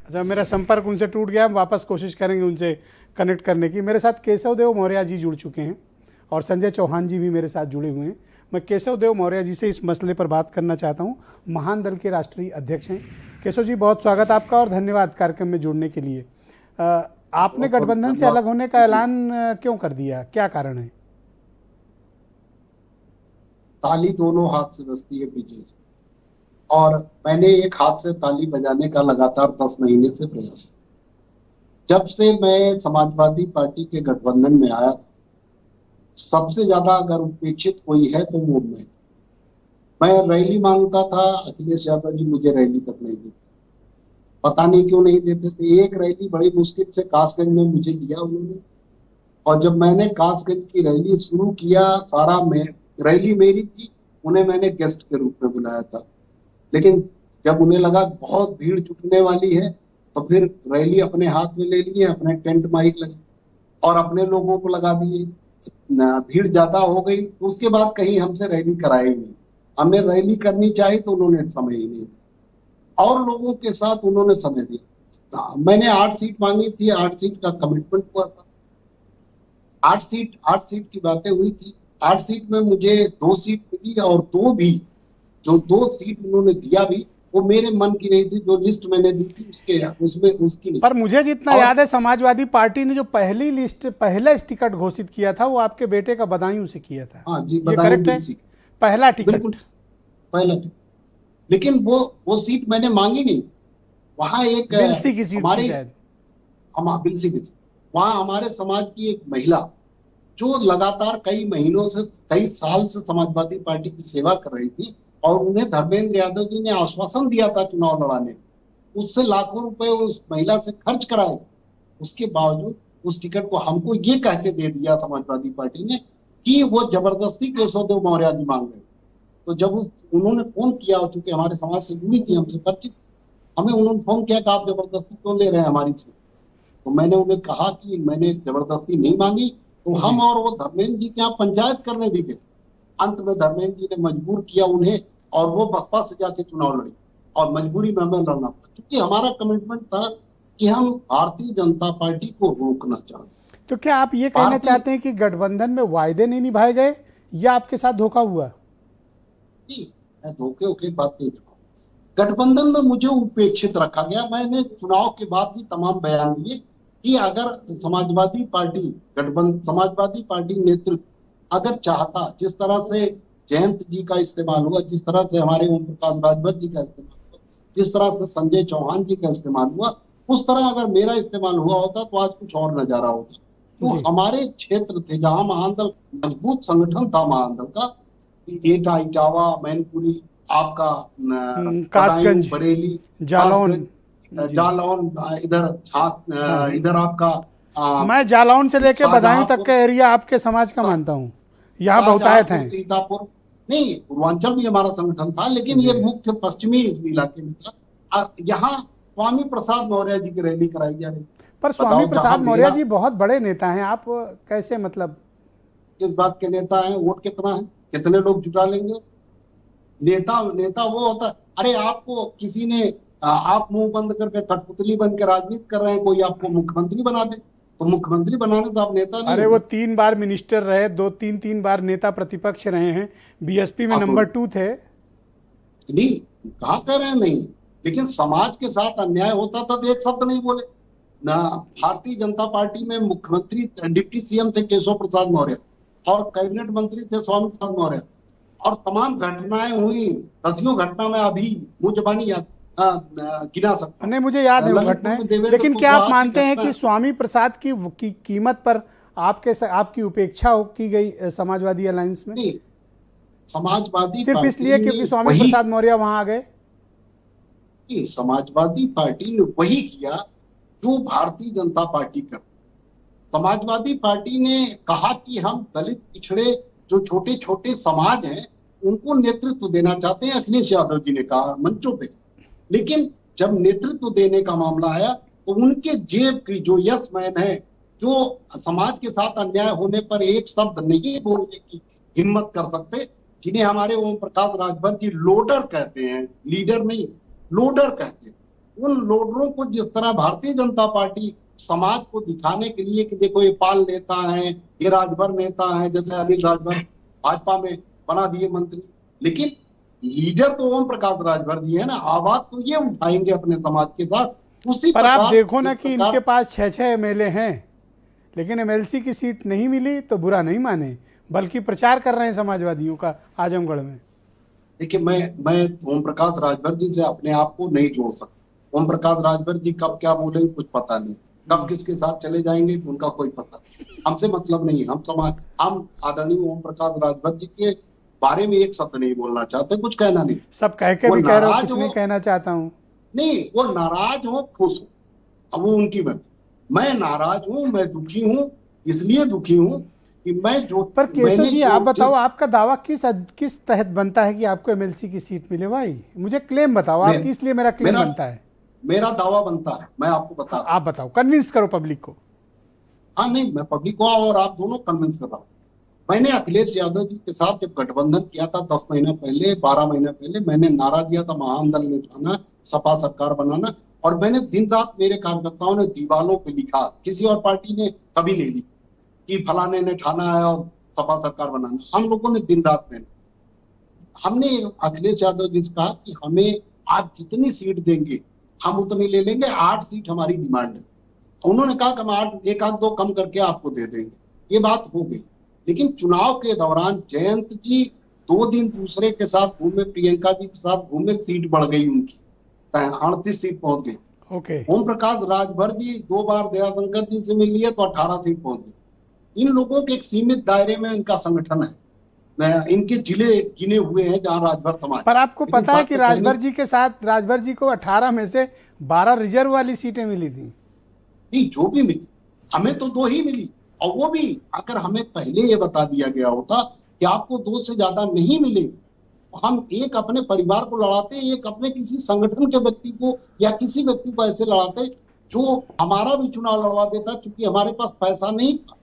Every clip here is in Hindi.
अच्छा, मेरा संपर्क उनसे टूट गया, हम वापस कोशिश करेंगे उनसे कनेक्ट करने की। मेरे साथ केशव देव मौर्य जी जुड़ चुके हैं और संजय चौहान जी भी मेरे साथ जुड़े हुए हैं। मैं केशव देव मौर्य जी से इस मसले पर बात करना चाहता हूं। महान दल के राष्ट्रीय अध्यक्ष हैं। केशव जी, बहुत स्वागत आपका और धन्यवाद कार्यक्रम में जुड़ने के लिए। आपने बहुत बहुत गठबंधन से धन्यवाद अलग होने का जी। ऐलान क्यों कर दिया, क्या कारण है? ताली दोनों हाथ से बजती है विजय, और मैंने एक हाथ से ताली बजाने का लगातार 10 महीने से प्रयास किया। जब से मैं समाजवादी पार्टी के गठबंधन में आया, सबसे ज्यादा अगर उपेक्षित कोई है तो वो मैं रैली मांगता था, अखिलेश यादव जी मुझे रैली तक नहीं देते। पता नहीं क्यों नहीं देते थे। एक रैली बड़ी मुश्किल से कासगंज में मुझे दिया उन्होंने, और जब मैंने कासगंज की रैली शुरू किया, रैली मेरी थी, उन्हें मैंने गेस्ट के रूप में बुलाया था। लेकिन जब उन्हें लगा बहुत भीड़ जुटने वाली है, तो फिर रैली अपने हाथ में ले लिए, अपने टेंट माइक लगे और अपने लोगों को लगा दिए। भीड़ ज्यादा हो गई तो उसके बाद कहीं हमसे रैली कराई नहीं। हमने रैली करनी चाहिए तो उन्होंने समय ही नहीं दिया, और लोगों के साथ उन्होंने समय दिया। मैंने 8 सीट मांगी थी, 8 सीट का कमिटमेंट हुआ था। 8 सीट की बातें हुई थी। 8 सीट में मुझे 2 सीट मिली, और जो 2 सीट उन्होंने दिया भी, वो मेरे मन की नहीं थी। जो लिस्ट मैंने दी थी उसमें उसकी नहीं। पर मुझे जितना और याद है, समाजवादी पार्टी ने जो पहला टिकट घोषित किया था वो आपके बेटे का बदायूं से किया था। हाँ जी, ये बदायूं करेक्ट है? बिलसी, पहला बिल्कुल टिकट। पहला टिकट। लेकिन वो सीट मैंने मांगी नहीं। वहां एक बिलसी की सीट थी हमारे शायद। हम बिलसी की, वहां हमारे समाज की एक महिला, जो लगातार कई महीनों से, कई साल से समाजवादी पार्टी की सेवा कर रही थी, और उन्हें धर्मेंद्र यादव जी ने आश्वासन दिया था चुनाव लड़ाने, उससे लाखों रुपए उस महिला से खर्च कराए। उसके बावजूद उस टिकट को हमको ये कह के दे दिया समाजवादी पार्टी ने कि वो जबरदस्ती केशव देव मौर्य जी मांग रहे। तो जब उन्होंने फोन किया, और चूंकि हमारे समाज से जुड़ी थी, हमसे परिचित, हमें उन्होंने फोन किया कि आप जबरदस्ती क्यों ले रहे हैं हमारी से। तो मैंने उन्हें कहा कि मैंने जबरदस्ती नहीं मांगी। तो हम और वो धर्मेंद्र जी के यहाँ पंचायत करने भी गए। अंत में धर्मेंद्र जी ने मजबूर किया उन्हें, और वो बसपा से जाके चुनाव लड़े, और मजबूरी में हमें लड़ना पड़ा, क्योंकि हमारा कमिटमेंट था कि हम भारतीय जनता पार्टी को रोकना चाहते। तो क्या आप ये कहना भारतीय चाहते हैं कि गठबंधन में वायदे नहीं निभाए गए या आपके साथ धोखा हुआ? नहीं, मैं धोखे वोखे की बात नहीं कर रहा हूँ। गठबंधन में मुझे उपेक्षित रखा गया। मैंने चुनाव के बाद ही तमाम बयान दिए कि अगर समाजवादी पार्टी नेतृत्व अगर चाहता, जिस तरह से जयंत जी का इस्तेमाल हुआ, जिस तरह से हमारे ओम प्रकाश राजभर जी का इस्तेमाल हुआ, जिस तरह से संजय चौहान जी का इस्तेमाल हुआ, उस तरह अगर मेरा इस्तेमाल हुआ होता तो आज कुछ और नजारा होता। तो जी। हमारे क्षेत्र थे जहां महानदल मजबूत संगठन था, महानदल का एटा, इटावा, मैनपुरी, आपका बदायूं, कासगंज, बरेली, जालौन। खासगंज, जी। जालौन, हाँ हाँ। इधर आपका मैं जालौन से लेके बदायूं तक का शाहजहांपुर, एरिया आपके समाज का मानता हूँ। यहाँ बहुतायत शाहजहांपुर, हैं। सीतापुर। नहीं, पूर्वांचल भी हमारा संगठन था, लेकिन ये जी। मुख्य पश्चिमी इलाके में था। यहाँ स्वामी प्रसाद मौर्य जी की रैली कराई जा रही। पर स्वामी बताओ, जहां प्रसाद मौर्य मेरा, जी बहुत बड़े नेता हैं, आप कैसे मतलब? किस बात के नेता है, वोट कितना है, कितने लोग जुटा लेंगे? नेता नेता वो होता। अरे आपको किसी ने आप मुंह बंद करके कठपुतली बन के राजनीति कर रहे हैं, कोई आपको मुख्यमंत्री बना दे, तो मुख्यमंत्री बनाने से आप नेता नहीं अरे हो वो सकते। 3 बार मिनिस्टर रहे, तीन बार नेता प्रतिपक्ष रहे हैं, बीएसपी में हाँ तो नंबर 2 थे। नहीं, कहाँ कह रहे हैं नहीं, लेकिन समाज के साथ अन्याय होता था तो एक शब्द नहीं बोले ना। भारतीय जनता पार्टी में मुख्यमंत्री, डिप्टी सीएम थे केशव प्रसाद मौर्य, और कैबिनेट मंत्री थे स्वामी प्रसाद मौर्य, और तमाम घटनाएं हुई। दसियों घटना में अभी मुंह जबानी याद गिना सकता हूँ। नहीं, मुझे याद है वो ललितपुर घटनाएं। में देवेंद्र लेकिन क्या आप कुशवाहा की मानते हैं घटना। कि स्वामी प्रसाद की कीमत पर आपकी उपेक्षा की गई समाजवादी अलायंस में, नहीं, समाजवादी सिर्फ इसलिए पार्टी ने क्योंकि स्वामी वही, प्रसाद मौर्य वहां आ गए? समाजवादी पार्टी ने वही किया जो भारतीय जनता पार्टी कर। समाजवादी पार्टी ने कहा कि हम दलित, पिछड़े, जो छोटे छोटे समाज हैं, उनको नेतृत्व देना चाहते हैं। अखिलेश यादव जी ने कहा मंचों पे। लेकिन जब नेतृत्व देने का मामला आया, तो उनके जेब की जो यस मैन है, जो समाज के साथ अन्याय होने पर एक शब्द नहीं बोलने की हिम्मत कर सकते, जिन्हें हमारे ओम प्रकाश राजभर जी लोडर कहते हैं, लीडर नहीं, लोडर कहते हैं, उन लोडरों को जिस तरह भारतीय जनता पार्टी समाज को दिखाने के लिए कि देखो ये पाल नेता है, ये राजभर नेता है, जैसे अनिल राजभर भाजपा में बना दिए मंत्री, लेकिन लीडर तो ओम प्रकाश राजभर जी है ना, आवाज तो ये उठाएंगे अपने समाज के साथ। उसी पर आप प्रकार देखो ना जिस कि प्रकार इनके पास 6-6 एमएलए हैं, लेकिन एमएलसी की सीट नहीं मिली तो बुरा नहीं माने, बल्कि प्रचार कर रहे हैं समाजवादियों का आजमगढ़ में। देखिए, मैं ओम प्रकाश राजभर जी से अपने आप को नहीं जोड़ सकता। ओम प्रकाश राजभर जी कब क्या बोलेंगे कुछ पता नहीं, कब किसके साथ चले जाएंगे उनका कोई पता नहीं, हमसे मतलब नहीं। हम आदरणीय ओम प्रकाश राजभर जी के बारे में एक शब्द नहीं बोलना चाहते, कुछ कहना नहीं। सब कह के वो भी कह रहे हो, नाराज कुछ नहीं कहना चाहता हूं। नहीं, वो नाराज हो खुश हो, अब वो उनकी बात। मैं नाराज हूं, मैं दुखी हूं, इसलिए दुखी हूं कि पर केशव जी आप बताओ, जिस आपका दावा किस तहत बनता है कि आपको एमएलसी की सीट मिले? भाई मुझे क्लेम बताओ, आप किस लिए मेरा क्लेम बनता है? मेरा दावा बनता है, मैं आपको बता हाँ, आप बताओ, कन्विंस करो पब्लिक को। हाँ नहीं, मैं पब्लिक को और आप दोनों कन्विंस कर रहा हूँ। मैंने अखिलेश यादव जी के साथ जब गठबंधन किया था 10 महीना पहले, 12 महीने पहले, मैंने नारा दिया था महान दल में उठाना, सपा सरकार बनाना, और मैंने दिन रात मेरे कार्यकर्ताओं ने दीवालों पे लिखा, किसी और पार्टी ने कभी नहीं लिखी कि फलाने ने ठाना है और सपा सरकार बनाना, हम लोगों ने दिन रात मेहनत। हमने अखिलेश यादव जी से कहा कि हमें आप जितनी सीट देंगे हम उतनी ले लेंगे, 8 सीट हमारी डिमांड है। उन्होंने कहा कि हम 8, 1 आध 2 कम करके आपको दे देंगे। ये बात हो गई, लेकिन चुनाव के दौरान जयंत जी 2 दिन दूसरे के साथ घूमे, प्रियंका जी के साथ घूमे, सीट बढ़ गई उनकी, 38 सीट पहुंच गई। ओके। ओम प्रकाश राजभर जी 2 बार दयाशंकर जी से मिल लिए तो 18 सीट पहुंच गई। इन लोगों के एक सीमित दायरे में इनका संगठन है, इनके जिले गिने हुए हैं जहां राजभर समाज। पर आपको लेकिन पता है कि सबके राजभर सैनिक जी के साथ, राजभर जी को 18 में से 12 रिजर्व वाली सीटें मिली थी। नहीं, जो भी मिली, हमें तो 2 ही मिली, और वो भी अगर हमें पहले ये बता दिया गया होता कि आपको 2 से ज्यादा नहीं मिलेगी, तो हम एक अपने परिवार को लड़ाते, एक अपने किसी संगठन के व्यक्ति को या किसी व्यक्ति को ऐसे लड़ाते जो हमारा भी चुनाव लड़वा देता। चूंकि हमारे पास पैसा नहीं था,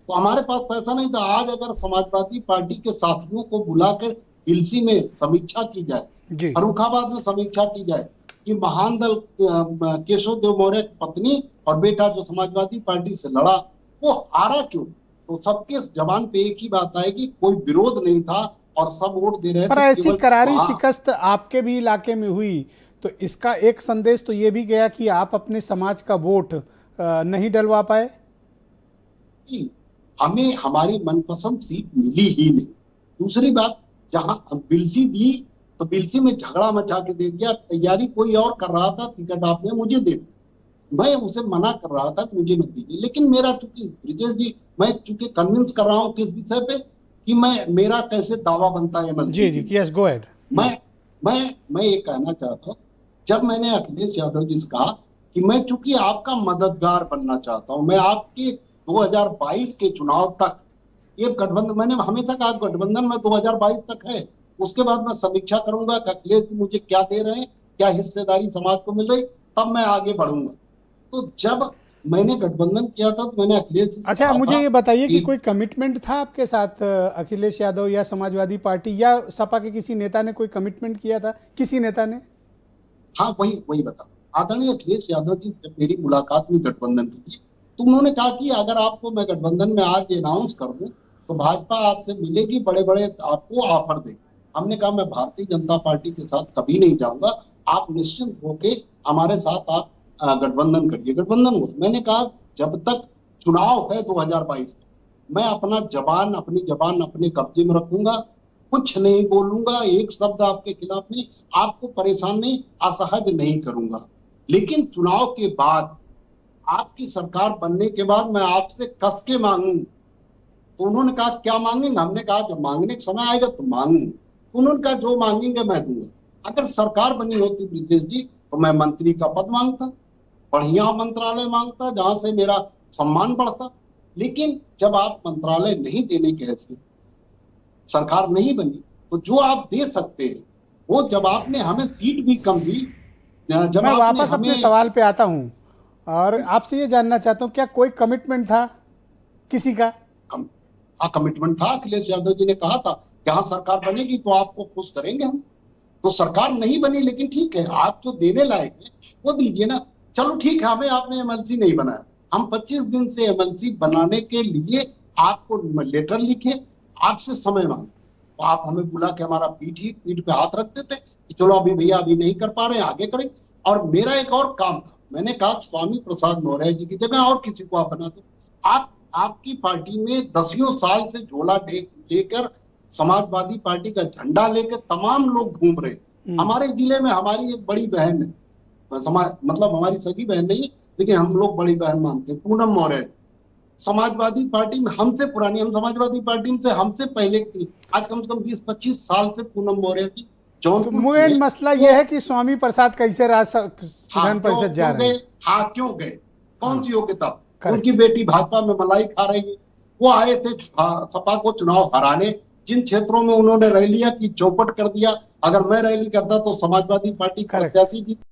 तो हमारे पास पैसा नहीं था। आज अगर समाजवादी पार्टी के साथियों को बुलाकर दिल्सी में समीक्षा की जाए, जी। फर्रुखाबाद में समीक्षा की जाए कि महान दल केशव देव मौर्य की पत्नी और बेटा जो समाजवादी पार्टी से लड़ा वो हारा क्यों, तो सबके जबान पे एक ही बात आएगी, कोई विरोध नहीं था और सब वोट दे रहे पर थे। ऐसी करारी शिकस्त आपके भी इलाके में हुई, तो इसका एक संदेश तो ये भी गया कि आप अपने समाज का वोट नहीं डलवा पाए। हमें हमारी मनपसंद सीट मिली ही नहीं। दूसरी बात, जहां बिलसी दी तो बिलसी में झगड़ा मचा के दे दिया, तैयारी कोई और कर रहा था, टिकट आपने मुझे दे दी, मैं उसे मना कर रहा था कि मुझे मत दीजिए। लेकिन मेरा चूंकि ब्रिजेश जी, मैं चूंकि कन्विंस कर रहा हूँ किस विषय पे कि मेरा कैसे दावा बनता है। जी जी, यस, गो अहेड। मैं ये कहना चाहता हूँ, जब मैंने अखिलेश यादव जी से कहा कि मैं चूंकि आपका मददगार बनना चाहता हूं, मैं आपके 2022 के चुनाव तक ये गठबंधन, मैंने हमेशा कहा गठबंधन में 2022 तक है, उसके बाद मैं समीक्षा करूंगा कि अखिलेश जी मुझे क्या दे रहे हैं, क्या हिस्सेदारी समाज को मिल रही, तब मैं आगे बढ़ूंगा। तो जब मैंने गठबंधन किया था तो मैंने अखिलेश जी से अच्छा, कहा मुझे था ये बताइए कि कोई कमिटमेंट था आपके साथ अखिलेश यादव या समाजवादी पार्टी या सपा के किसी नेता ने कोई कमिटमेंट किया था, किसी नेता ने? हाँ, वही बता। आदरणीय अखिलेश यादव जी से मेरी मुलाकात हुई गठबंधन के लिए, तो उन्होंने कहा कि अगर आपको मैं गठबंधन में आज अनाउंस कर दूं तो भाजपा आपसे मिलेगी, बड़े बड़े आपको ऑफर देगी। हमने कहा मैं भारतीय जनता पार्टी के साथ कभी नहीं जाऊंगा, आप निश्चिंत होके हमारे साथ आप गठबंधन करिए। गठबंधन हो, मैंने कहा जब तक चुनाव है 2022 मैं अपनी जबान अपने कब्जे में रखूंगा, कुछ नहीं बोलूंगा, एक शब्द आपके खिलाफ नहीं, आपको परेशान नहीं, असहज नहीं करूंगा। लेकिन चुनाव के बाद, आपकी सरकार बनने के बाद मैं आपसे कस के मांगूंगा। तो उन्होंने कहा क्या मांगेंगे, हमने कहा जब मांगने का समय आएगा तो मांगूंगा। तो उन्होंने कहा जो मांगेंगे मैं दूंगा। अगर सरकार बनी होती ब्रिजेश जी तो मैं मंत्री का पद मांगता, बढ़िया मंत्रालय मांगता जहां से मेरा सम्मान बढ़ता। लेकिन जब आप मंत्रालय नहीं देने के ऐसे सरकार नहीं बनी, तो जो आप दे सकते हैं वो, जब आपने हमें सीट भी कम दी, जब मैं आपने वापस अपने सवाल पे आता हूं और आपसे ये जानना चाहता हूं, क्या कोई कमिटमेंट था किसी का? कमिटमेंट था। अखिलेश यादव जी ने कहा था कि हाँ सरकार बनेगी तो आपको खुश करेंगे हम। तो सरकार नहीं बनी, लेकिन ठीक है, आप जो देने लायक है वो दीजिए ना। चलो ठीक है, हमें आपने एमएलसी नहीं बनाया, हम 25 दिन से एमएलसी बनाने के लिए आपको लेटर लिखे, आपसे समय मांगे, तो आप हमें बुला के हमारा पीठ पे हाथ रखते थे कि चलो अभी भैया अभी नहीं कर पा रहे हैं, आगे करें। और मेरा एक और काम था, मैंने कहा स्वामी प्रसाद मौर्य जी की जगह और किसी को आप बना दो। आपकी पार्टी में 10 साल से झोला लेकर समाजवादी पार्टी का झंडा लेकर तमाम लोग घूम रहे हैं। हमारे जिले में हमारी एक बड़ी बहन है, मतलब हमारी सगी बहन नहीं, लेकिन हम लोग बड़ी बहन मानते हैं, पूनम मौर्य। समाजवादी पार्टी में हमसे पुरानी, हम समाजवादी पार्टी से हमसे पहले की, आज कम से कम 20-25 साल से पूनम मौर्य जी तो जौनपुर मेन मसला यह है कि स्वामी प्रसाद कैसे विधान परिषद जा रहे हैं। हाँ, क्यों गए, कौन सी योग्यता? उनकी बेटी भाजपा में मलाई खा रही है। वो आए थे सपा को चुनाव हराने, जिन क्षेत्रों में उन्होंने रैलियां की चौपट कर दिया। अगर मैं रैली करता तो समाजवादी पार्टी प्रत्याशी की